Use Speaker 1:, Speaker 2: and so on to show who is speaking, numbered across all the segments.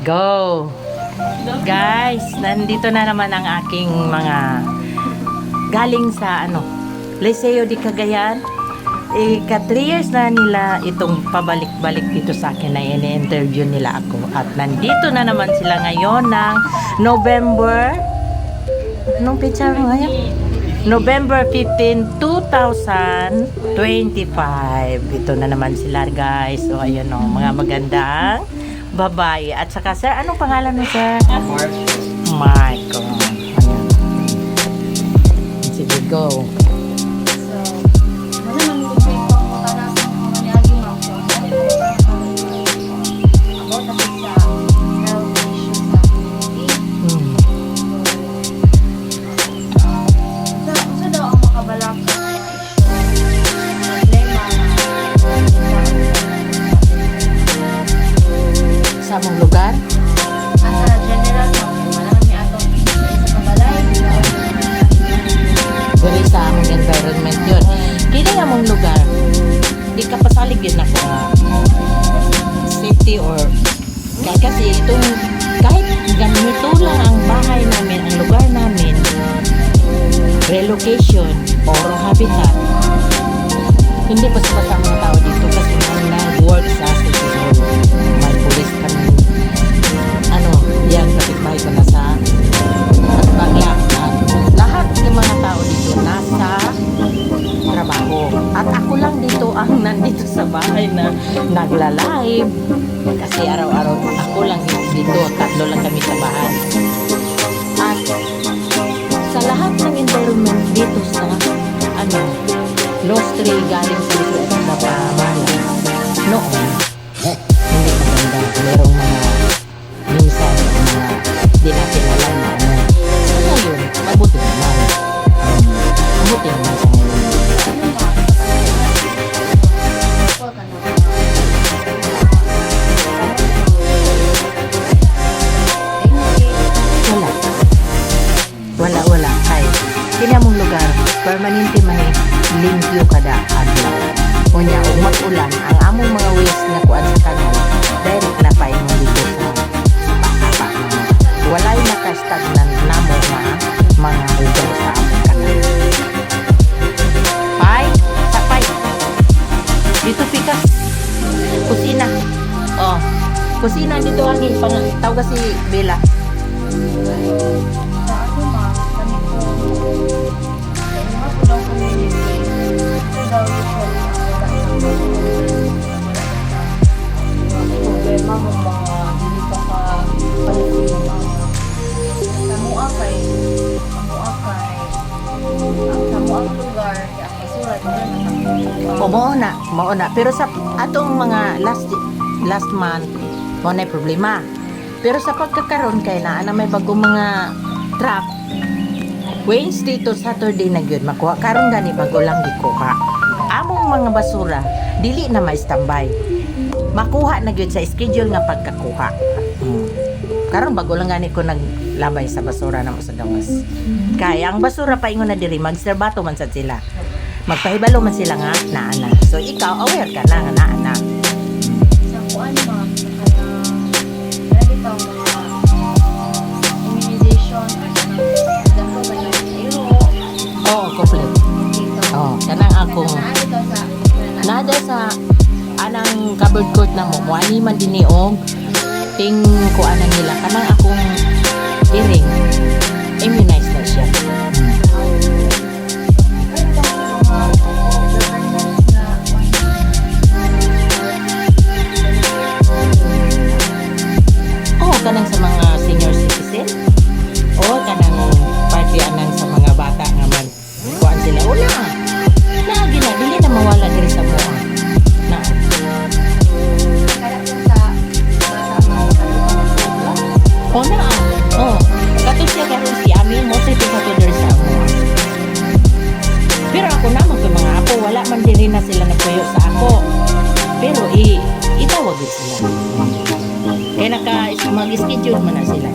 Speaker 1: Go! Guys, nandito na naman ang aking mga galing sa Liceo de Cagayan. Ika 3 years na nila itong pabalik-balik dito sa akin na ini-interview nila ako. At nandito na naman sila ngayon ng November. Anong picture mo ngayon? November 15, 2025. Ito na naman sila, guys. So, ayun o, mga magandang babae. At saka, sir, anong pangalan mo, sir?
Speaker 2: Mark.
Speaker 1: Mark. Oh, ayan. Sige, go. Sa among lugar?
Speaker 3: Asa general mo, marami ato sa kabalay.
Speaker 1: Dili sa among environment yun. Kini among lugar, di ka pasalig yun ako safety or kasi itong kahit ganito lang ang bahay namin, ang lugar namin, relocation or habitat, hindi pa sa mga tao dito kasi nag-work sa city hall. May police kami. Yan, kapitbahay ko na sa Bagla. Lahat ng mga tao dito nasa trabaho. At ako lang dito ang nandito sa bahay na nagla-live. Kasi araw-araw ako lang dito. 3 lang kami sa bahay. At sa lahat ng environment dito sa Lost Tree galing sa dito sa Pamala. Noon, hindi maganda. Merong mga minsan di natin alam na sa ngayon, mabuti naman. Mabuti naman sa ngayon. Wala. Ay, kini among lugar, permanente man limpyo kada adlaw. Unya, ug mag-ulan, ang among mga waste nga kuan sa kanal, direct na pa imong dito sa walay nakastagnan namo nga mga lugar sa among kanal. Sapay. Dito pikas. Kusina. Oh, kusina dito ang tawag si Bella.
Speaker 3: Sa ako ma, kami po, mga pulang community, ito daw usual problema mo mga hindi pa palit yung mga samuang lugar kaya ang basurat
Speaker 1: O mao na. Pero sa atong mga last month mo na problema. Pero sa pagkakaroon kay na may bagong mga truck Wednesday to Saturday na gyud makuha karon gani bago lang gikuha. Among mga basura dili na may standby. Makuha na gyud sa schedule nga pagkakuha. Karon bago lang gani ko naglabay sa basura namo sa gawas. Kaya ang basura pa ingon na diri magserbato man sad sila. Magpahibalo man sila nga naana. So ikaw aware ka na nga naana.
Speaker 3: sa kuan ma ready ka mga immunization example ba yung zero
Speaker 1: Oo, complete. Oh, kanang akong nada sa anang cupboard court na mo muani man dinhi og ting kuanan nila kanang akong iring immunized na siya. Kanang sa mga senior citizen o kanang party anang sa mga bata nga man kuan sila una lagi na dili na mawala diri sa mga na o na kato siya karon si amin mo sa pagkatuloy sa amo pero ako naman sa mga apo wala man diri na sila nagpuyo sa ako pero itawag sila mag-schedule mo na sila.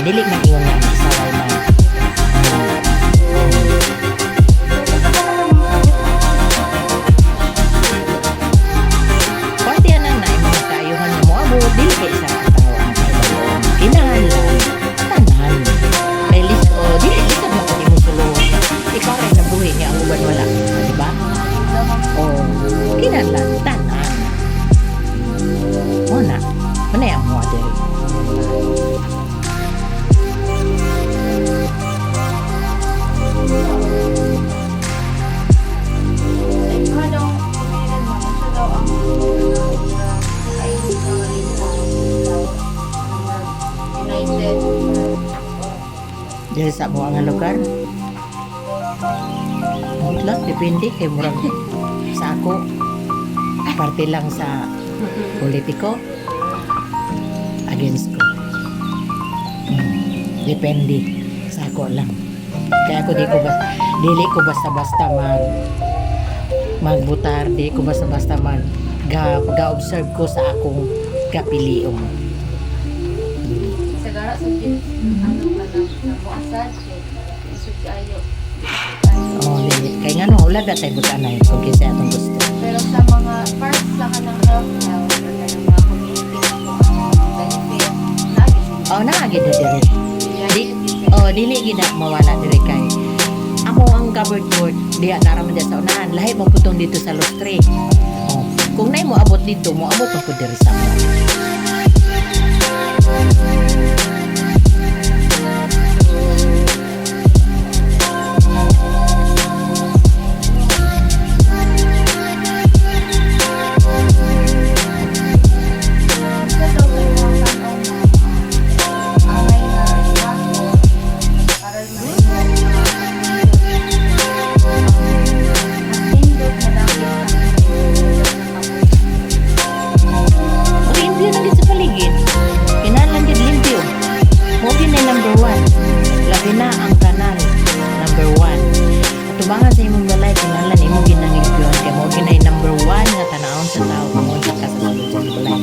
Speaker 1: dili man ingon nga isaway man. Pati anang na mga kaayuhan mo amo dili kay isa ka tawo ang kailangan. Kinahanglan tanan. Kay lis o dili lisod mo kung imo sulod. Ikaw rin nabuhi niya ang uban wala, di ba? O kinahanglan tanan. Muna, mana yang model. Dari sa mga nga lugar. Lang, depende kay murag sa ako. Parte lang sa politiko against ko. Depende sa ako lang. Kaya ako dili ko basta-basta magbutar, di ko basta-basta ga-observe ko sa akong kapiliong.
Speaker 3: Sagara sa namuasad isip kayo.
Speaker 1: Oh, dili. Kaya nga no, ulag na tayo butanay kung kasi atong gusto.
Speaker 3: Pero sa mga parts sa kanang health or kanang mga community benefit,
Speaker 1: Oh, naagid na dire. Dili gina mawala dire kay amo ang covered board diha naraman diha sa unahan lahi mo putong dito sa lustre. Oh, kung nay mo abot dito mo abot mo pud dire sa mo. Tubangan sa imong balay kinahanglan imo ginanglimpyon kay mo ginay number 1 nga tanawon sa tao kung unsa ka sa sulod sa balay.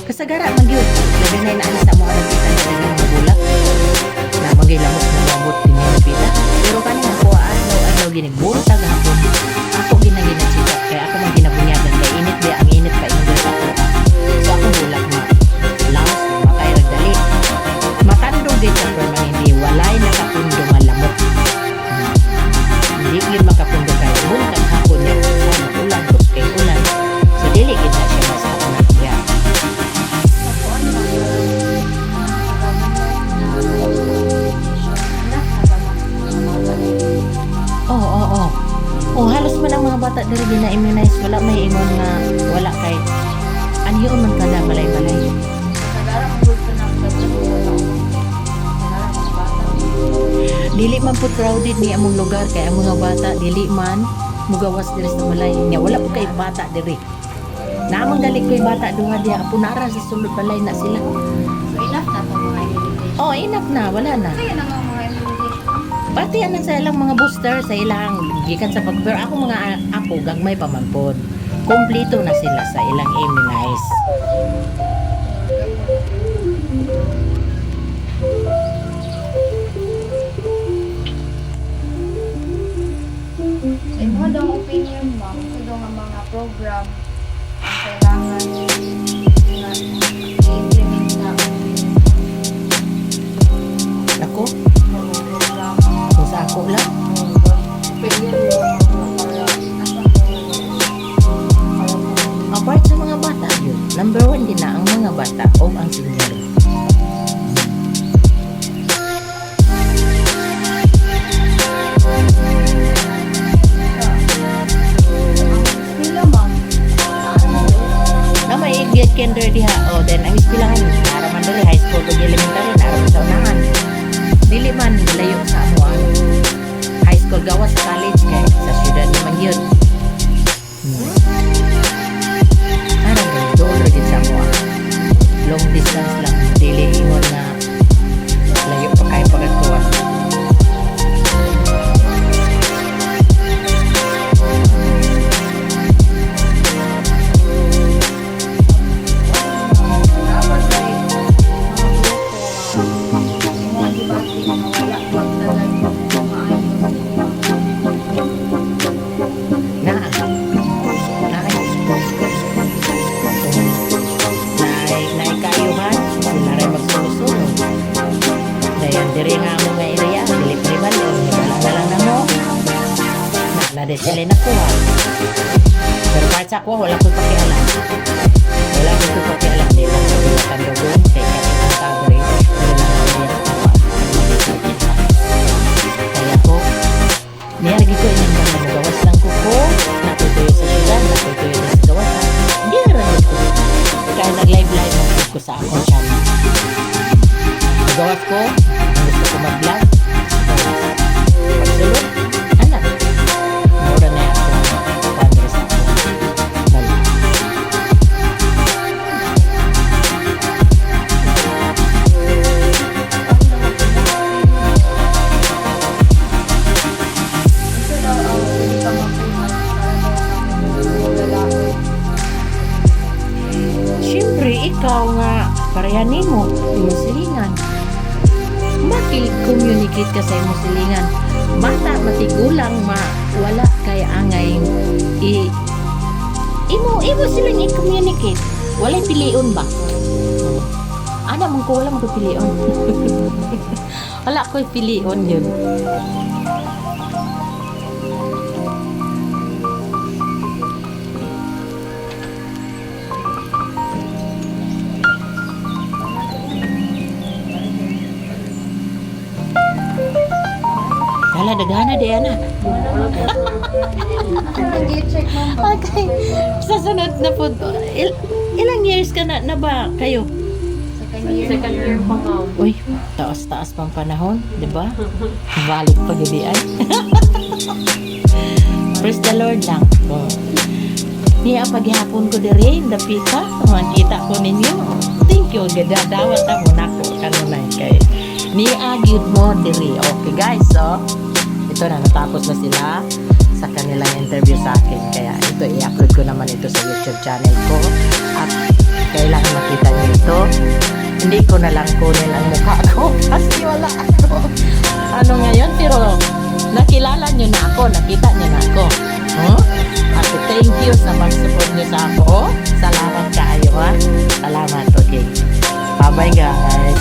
Speaker 1: Kasagara man gyud labi na inaani sa mga nakita na mga bulak na magilamok na mabot din yung pita pero kanina ko adlaw ginigbuntag hapon ako ginaginatsika kaya ako man ginabunyagan kay init di ang init pa ingon ako so ako bulak ma laos matay ragdali matandog gid sa pero hindi walay nakapundo malamok hindi gid makapundo kay buntag hapon niya sa ulan kay ulan so dili gid na siya mas ya. Oh, halos man ang mga bata diri gina-immunize wala may ingon nga wala kay anyo man kada balay-balay. Dili man pud crowded ni among lugar kay ang mga bata dili man mugawas diri sa balay. Nya wala pud kay bata diri. Namang dali koy bata duha diha apunara sa sulod balay na sila.
Speaker 3: So enough na to mga immunization.
Speaker 1: Oh, enough na, wala na.
Speaker 3: Kaya na mga immunization.
Speaker 1: Pati anan sa ilang mga booster sa ilang gikan sa pag pero ako mga apo gagmay pa man pod. Kompleto na sila sa ilang immunize.
Speaker 3: Sa imo daw opinion ma'am, sa daw nga mga program ang kailangan na i-implement na
Speaker 1: Ako,
Speaker 3: program
Speaker 1: kung sa ako lang. Apart sa mga bata yun, number 1 din na ang mga bata o ang senior. Na may get kinder diha o then ang ispilahan haraman dali high school ug elementary naroon sa unahan. Dili man layo sa amo ang high school gawas sa college kay sa syudad naman yun. Arang doon rin sa amo long distance lang dili ingon na layo pa kay pagatuan.
Speaker 3: Dapat ay mga debate na wala pag talaga
Speaker 1: naikayuhan sila rin magsusunod dayan diri nga mo nga area dili-pribal wala na lang na mo nalade sila nakuha pero kahit sa kuha wala ko'y pakialam di ba magulatan doon kaya ang tagre wala na yan kaya ko niyargi ko inyong mga magawas lang ko natutuyo sa syudad natutuyo na sa gawas hindi na rin ko kaya nag-live ko sa akong channel magawas ko gusto ko mag-vlog pagsulot anak mura na ako padre sa ako balik
Speaker 3: ito daw ang hindi ka mapunan para lalaki.
Speaker 1: siyempre ikaw nga parehan nimo imong silingan makil-communicate ka sa imong silingan bata matigulang wala kay angay imo silang i-communicate walay pilion ba ana mong ko wala mong pilion wala ko'y pilion yun Hala, daghana di ana.
Speaker 3: Nag-check mo ba?
Speaker 1: Okay. Sa sunod na po, ilang years ka na ba kayo?
Speaker 3: Second year pa nga.
Speaker 1: Uy, taas-taas pang panahon, di ba? Balik pa gudi ay. Praise the Lord lang. Oh. Niya paghihapon ko diri, dapita, makita ko ninyo. Thank you, gadadawat mo nako kanunay kay. Niya gyud mo diri. Okay guys, so ito na natapos na sila sa kanilang interview sa akin. Kaya ito i-upload ko naman ito sa YouTube channel ko. At kailangan makita niyo ito. Hindi ko na lang kunin ang mukha ko kasi wala ano ngayon, pero nakilala nyo na ako, nakita nyo na ako. At thank you sa pag-support nyo sa ako. Salamat kayo ha. Salamat, okay. Bye bye guys.